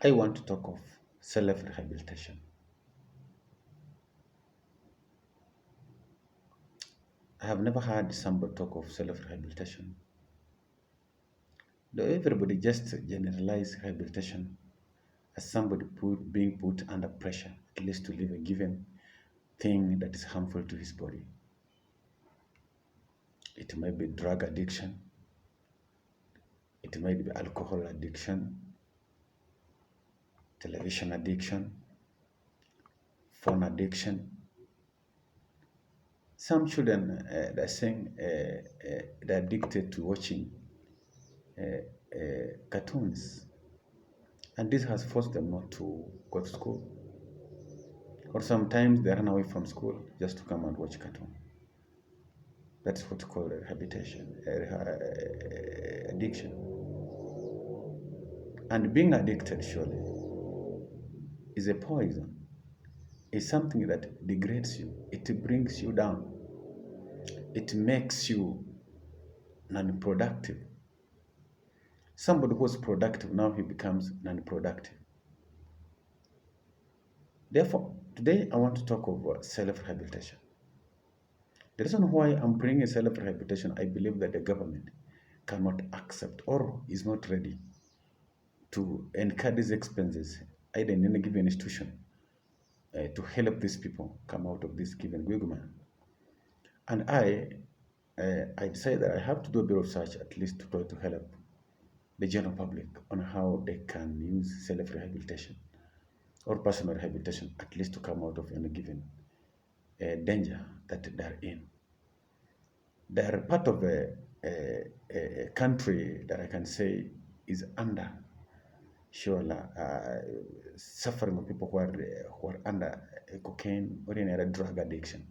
I want to talk of self-rehabilitation. I have never heard somebody talk of self-rehabilitation. Though everybody just generalize rehabilitation as somebody being put under pressure, at least to leave a given thing that is harmful to his body. It might be drug addiction, it might be alcohol addiction, television addiction, phone addiction. Some children, they're saying they're addicted to watching cartoons, and this has forced them not to go to school. Or sometimes they run away from school just to come and watch cartoon. That's what's called rehabilitation, addiction. And being addicted, surely, is a poison. It's something that degrades you. It brings you down. It makes you non-productive. Somebody who was productive, now he becomes non-productive. Therefore, today I want to talk about self-rehabilitation. The reason why I'm bringing self-rehabilitation, I believe that the government cannot accept or is not ready to incur these expenses, either in any given institution, to help these people come out of this given quagmire. And I decided that I have to do a bit of research, at least to try to help the general public on how they can use self-rehabilitation or personal rehabilitation, at least to come out of any given danger that they're in. They're part of a country that I can say is under surely suffering of people who are under cocaine or any other drug addiction.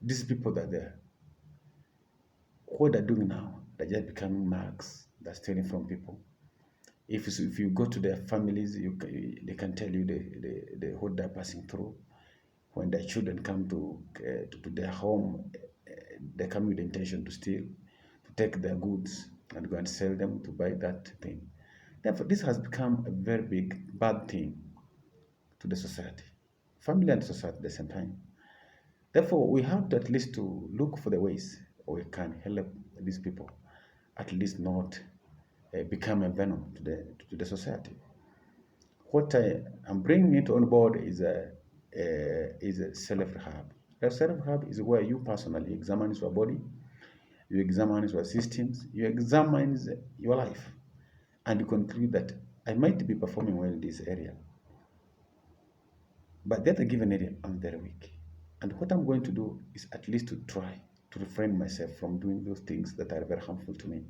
These people that they're what they're doing now, they're just becoming marks. They're stealing from people. If you go to their families, they can tell you what they're passing through. When their children come to their home, they come with the intention to steal, to take their goods and go and sell them to buy that thing. Therefore, this has become a very big bad thing to the society, family and society at the same time. Therefore, we have to at least to look for the ways we can help these people, at least not become a venom to the society. What I am bringing it on board is a self rehab. A self rehab is where you personally examine your body, you examine your systems, you examine your life, and you conclude that I might be performing well in this area, but that a given area I'm very weak. And what I'm going to do is at least to try to refrain myself from doing those things that are very harmful to me.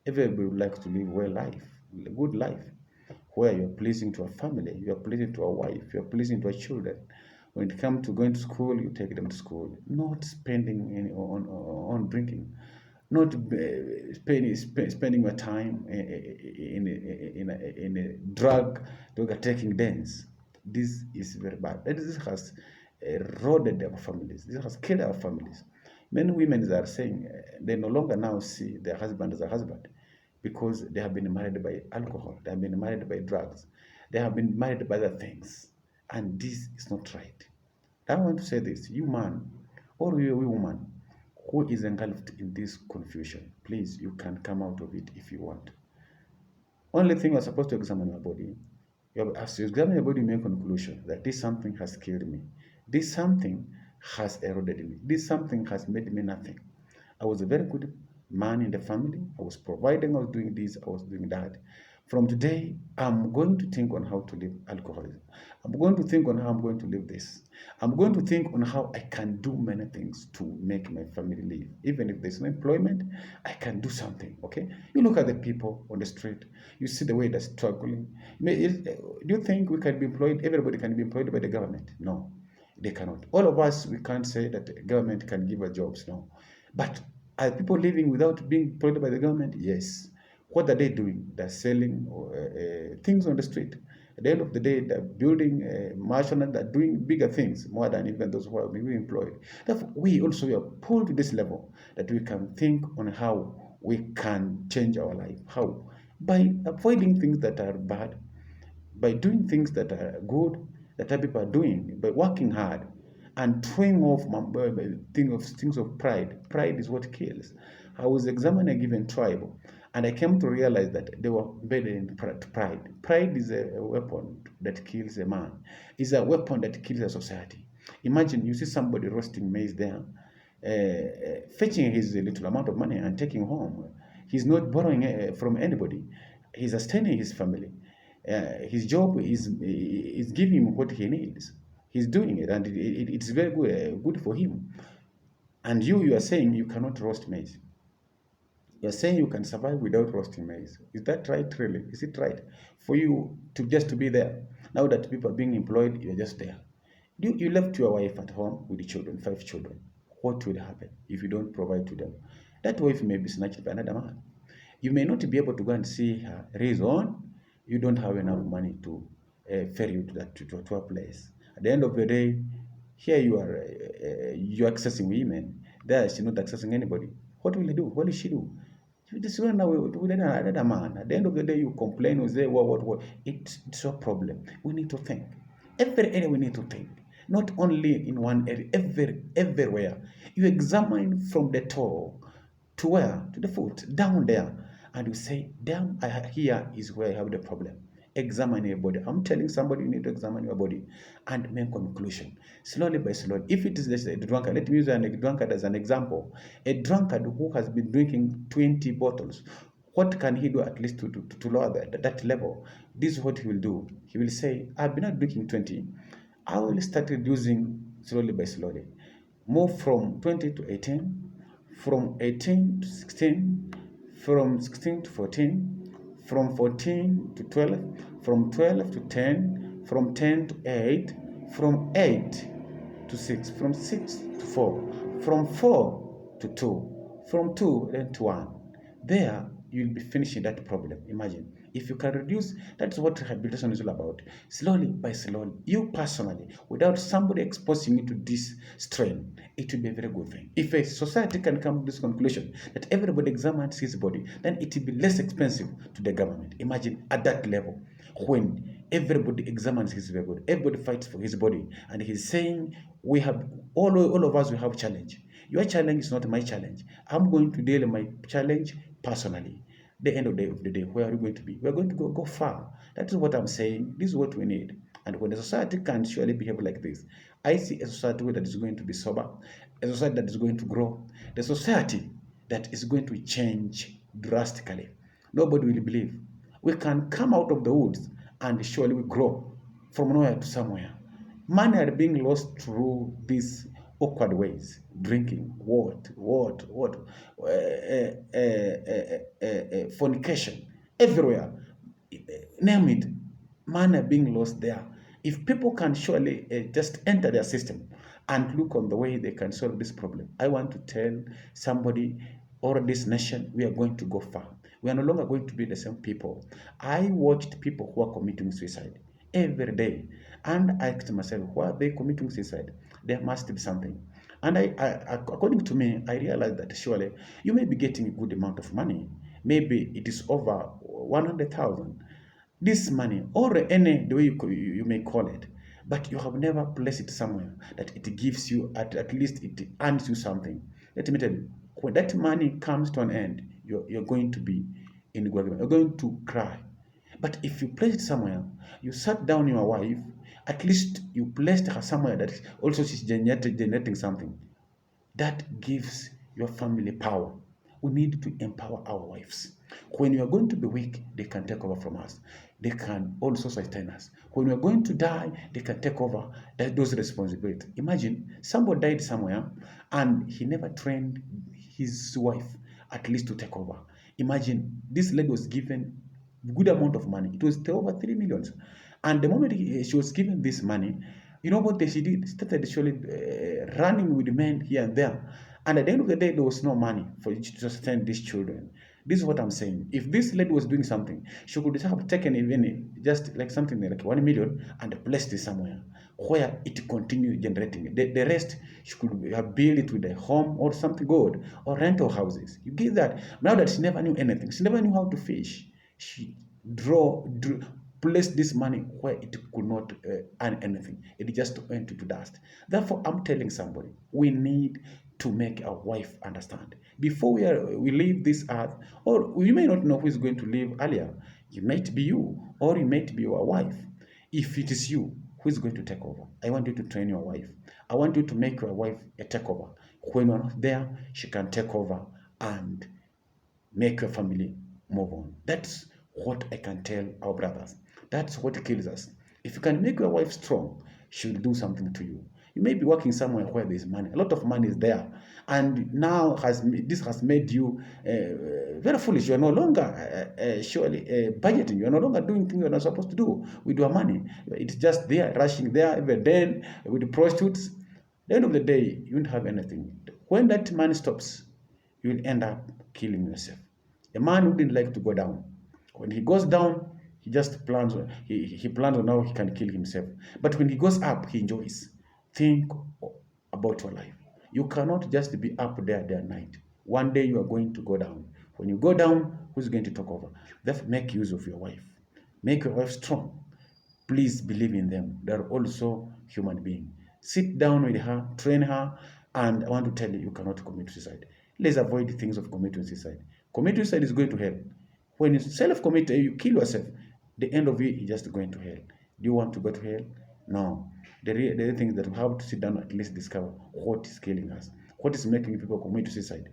Everybody would like to live well life, a good life, where you're pleasing to a family, you're pleasing to a wife, you're pleasing to a children. When it comes to going to school, you take them to school, not spending any on drinking, not spending your time in a drug, taking dance. This is very bad. This has eroded our families. This has killed our families. Many women are saying they no longer now see their husband as a husband because they have been married by alcohol, they have been married by drugs, they have been married by other things. And this is not right. I want to say this, you man or you woman who is engulfed in this confusion, please, you can come out of it if you want. Only thing you're supposed to examine your body. As you examine your body, you make a conclusion that this something has killed me. This something has eroded me. This something has made me nothing. I was a very good man in the family. I was providing, I was doing this, I was doing that. From today, I'm going to think on how to live alcoholism. I'm going to think on how I'm going to live this. I'm going to think on how I can do many things to make my family live. Even if there's no employment, I can do something, okay? You look at the people on the street, you see the way they're struggling. Do you think we can be employed, everybody can be employed by the government? No, they cannot. All of us, we can't say that the government can give us jobs, no. But are people living without being employed by the government? Yes. What are they doing? They're selling things on the street. At the end of the day, they're building merchant, they're doing bigger things more than even those who are being employed. Therefore, we also are pulled to this level that we can think on how we can change our life. How? By avoiding things that are bad, by doing things that are good, that other people are doing, by working hard and throwing off things of pride. Pride is what kills. I was examining a given tribe, and I came to realize that they were embedded in pride. Pride is a weapon that kills a man. It's a weapon that kills a society. Imagine you see somebody roasting maize there, fetching his little amount of money and taking home. He's not borrowing from anybody. He's sustaining his family. His job is giving him what he needs. He's doing it, and it's very good for him. And you are saying you cannot roast maize. You're saying you can survive without roasting maize. Is that right, really? Is it right for you to just to be there? Now that people are being employed, you're just there. You left your wife at home with the children, 5 children. What will happen if you don't provide to them? That wife may be snatched by another man. You may not be able to go and see her reason. You don't have enough money to ferry you to to a place. At the end of the day, here you are accessing women. There she's not accessing anybody. What will he do? What will she do? You just run away with another man. At the end of the day, you complain or say, what? It's your problem. We need to think. Every area we need to think. Not only in one area, everywhere. You examine from the toe to where? To the foot, down there. And you say, damn, here is where I have the problem. Examine your body. I'm telling somebody you need to examine your body and make conclusion. Slowly by slowly. If it is the drunkard, let me use a drunkard as an example. A drunkard who has been drinking 20 bottles, what can he do at least to lower that level? This is what he will do. He will say, I've been not drinking 20. I will start reducing slowly by slowly. Move from 20 to 18, from 18 to 16, from 16 to 14, from 14 to 12, from 12 to 10, from 10 to 8, from 8 to 6, from 6 to 4, from 4 to 2, from 2 then to 1. There, you'll be finishing that problem. Imagine. If you can reduce, that's what rehabilitation is all about. Slowly by slowly, you personally, without somebody exposing you to this strain, it will be a very good thing. If a society can come to this conclusion that everybody examines his body, then it will be less expensive to the government. Imagine at that level, when everybody examines his body, everybody fights for his body, and he's saying, we have all of us, we have challenge. Your challenge is not my challenge. I'm going to deal with my challenge personally. The end of the day, where are we going to be? We're going to go far. That is what I'm saying. This is what we need. And when a society can surely behave like this, I see a society that is going to be sober, a society that is going to grow, the society that is going to change drastically. Nobody will believe. We can come out of the woods and surely we grow from nowhere to somewhere. Money are being lost through these awkward ways. Drinking, fornication, everywhere. Name it. Money are being lost there. If people can surely just enter their system and look on the way they can solve this problem, I want to tell somebody or this nation, we are going to go far. We are no longer going to be the same people. I watched people who are committing suicide every day. And I asked myself, why are they committing suicide? There must be something. And according to me, I realized that surely you may be getting a good amount of money. Maybe it is over 100,000. This money, or any the way you may call it, but you have never placed it somewhere that it gives you, at least it earns you something. Let me tell you, when that money comes to an end, you're going to be in Guatemala. You're going to cry. But if you place it somewhere, you sat down your wife, at least you placed her somewhere that also she's generating something. That gives your family power. We need to empower our wives. When we are going to be weak, they can take over from us. They can also sustain us. When we are going to die, they can take over those responsibilities. Imagine somebody died somewhere and he never trained his wife at least to take over. Imagine this lady was given good amount of money. It was over 3 millions. And the moment she was given this money, you know what she did? She started actually running with men here and there. And at the end of the day, there was no money for you to sustain these children. This is what I'm saying. If this lady was doing something, she could have taken even just like something like 1 million and placed it somewhere where it continued generating. The rest, she could have built it with a home or something good or rental houses. You get that? Now that she never knew anything, she never knew how to fish. She drew place this money where it could not earn anything. It just went into dust. Therefore, I'm telling somebody, we need to make our wife understand. Before we leave this earth, or we may not know who is going to leave earlier. It might be you, or it might be your wife. If it is you, who is going to take over? I want you to train your wife. I want you to make your wife a takeover. When you're not there, she can take over and make your family move on. That's what I can tell our brothers. That's what kills us. If you can make your wife strong, she'll do something to you. You may be working somewhere where there's money. A lot of money is there, and now this has made you very foolish. You are no longer surely budgeting. You are no longer doing things you are not supposed to do with your money. It's just there, rushing there every day with the prostitutes. At the end of the day, you won't have anything. When that money stops, you will end up killing yourself. A man wouldn't like to go down. When he goes down, he just plans he plans on how he can kill himself. But when he goes up, he enjoys. Think about your life. You cannot just be up there day and night. One day you are going to go down. When you go down, who's going to take over? Therefore, make use of your wife. Make your wife strong. Please believe in them. They're also human beings. Sit down with her, train her, and I want to tell you, you cannot commit suicide. Let's avoid the things of committing suicide. Committing suicide is going to hell. When you self-commit, you kill yourself. The end of it is just going to hell. Do you want to go to hell? No. The real thing is that we have to sit down and at least discover what is killing us. What is making people commit suicide?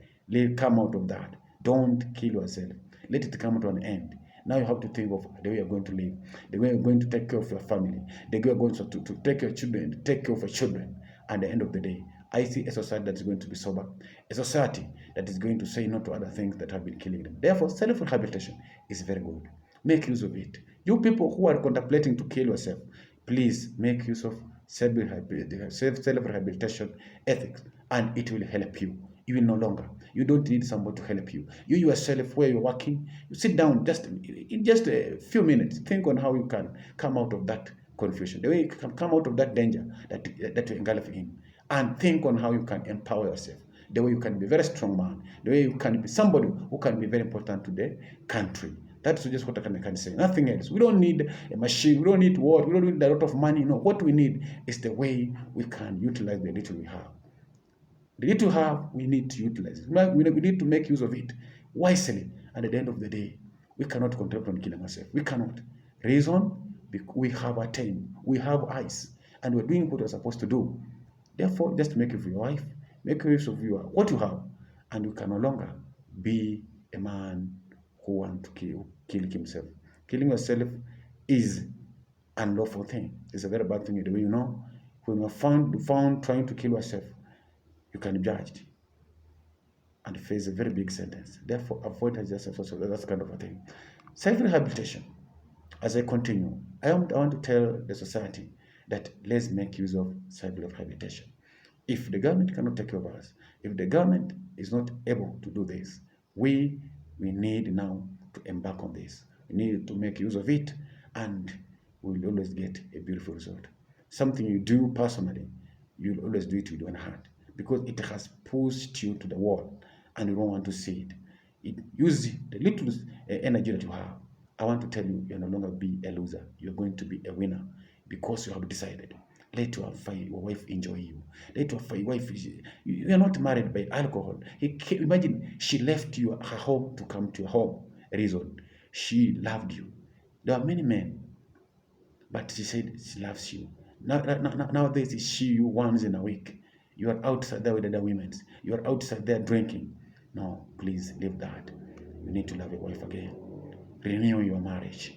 Come out of that. Don't kill yourself. Let it come to an end. Now you have to think of the way you're going to live, the way you're going to take care of your family, the way you're going to take care of children, take care of your children. At the end of the day, I see a society that is going to be sober, a society that is going to say no to other things that have been killing them. Therefore, self-rehabilitation is very good. Make use of it. You people who are contemplating to kill yourself, please make use of self-rehabilitation ethics, and it will help you. You will no longer. You don't need somebody to help you. You yourself, where you're working, you sit down just in just a few minutes. Think on how you can come out of that confusion, the way you can come out of that danger that you engulf in, and think on how you can empower yourself. The way you can be a very strong man. The way you can be somebody who can be very important to the country. That's just what I can say. Nothing else. We don't need a machine. We don't need what. We don't need a lot of money. No. What we need is the way we can utilize the little we have. The little we have, we need to utilize it. We need to make use of it wisely. And at the end of the day, we cannot contemplate on killing ourselves. We cannot. Reason, we have attained. We have eyes. And we're doing what we're supposed to do. Therefore, just make use of your wife. Make use of what you have. And you can no longer be a man who wants to kill himself. Killing yourself is an unlawful thing. It's a very bad thing. The way you know, when you're found trying to kill yourself, you can be judged and face a very big sentence. Therefore, avoid that kind of a thing. Self-rehabilitation. As I continue, I want to tell the society that let's make use of self-rehabilitation. If the government cannot take care of us, if the government is not able to do this, we need now to embark on this. We need to make use of it, and we will always get a beautiful result. Something you do personally, you'll always do it with one hand, because it has pushed you to the wall and you don't want to see it. Use the little energy that you have. I want to tell you, you'll no longer be a loser. You're going to be a winner because you have decided. Let your wife enjoy you. Let your wife, you are not married by alcohol. Imagine she left her home to come to your home. Reason, she loved you. There are many men, but she said she loves you. Nowadays, it's she you once in a week. You are outside there with other women. You are outside there drinking. No, please leave that. You need to love your wife again. Renew your marriage.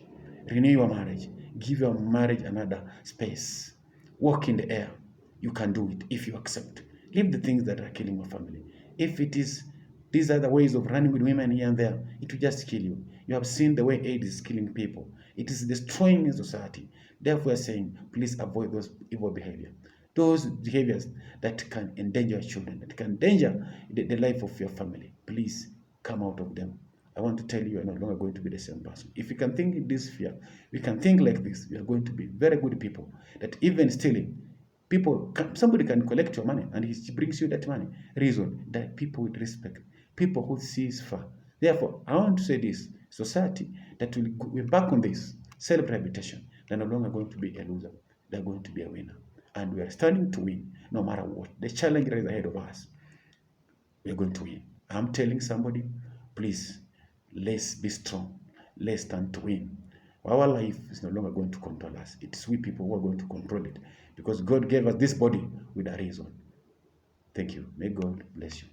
Renew your marriage. Give your marriage another space. Walk in the air. You can do it if you accept. Leave the things that are killing your family. If it is these are the ways of running with women here and there, it will just kill you. You have seen the way AIDS is killing people. It is destroying society. Therefore, we are saying, please avoid those evil behaviors. Those behaviors that can endanger your children, that can endanger the life of your family. Please come out of them. I want to tell you, you're no longer going to be the same person. If you can think in this sphere, we can think like this, we are going to be very good people. That even stealing, somebody can collect your money and he brings you that money. Reason that people with respect, people who sees far. Therefore, I want to say this, society that will back on this. self-rehabilitation, they're no longer going to be a loser. They're going to be a winner. And we are standing to win no matter what. The challenge that is ahead of us, we are going to win. I'm telling somebody, please, let's be strong. Let's stand to win. Our life is no longer going to control us. It's we people who are going to control it because God gave us this body with a reason. Thank you. May God bless you.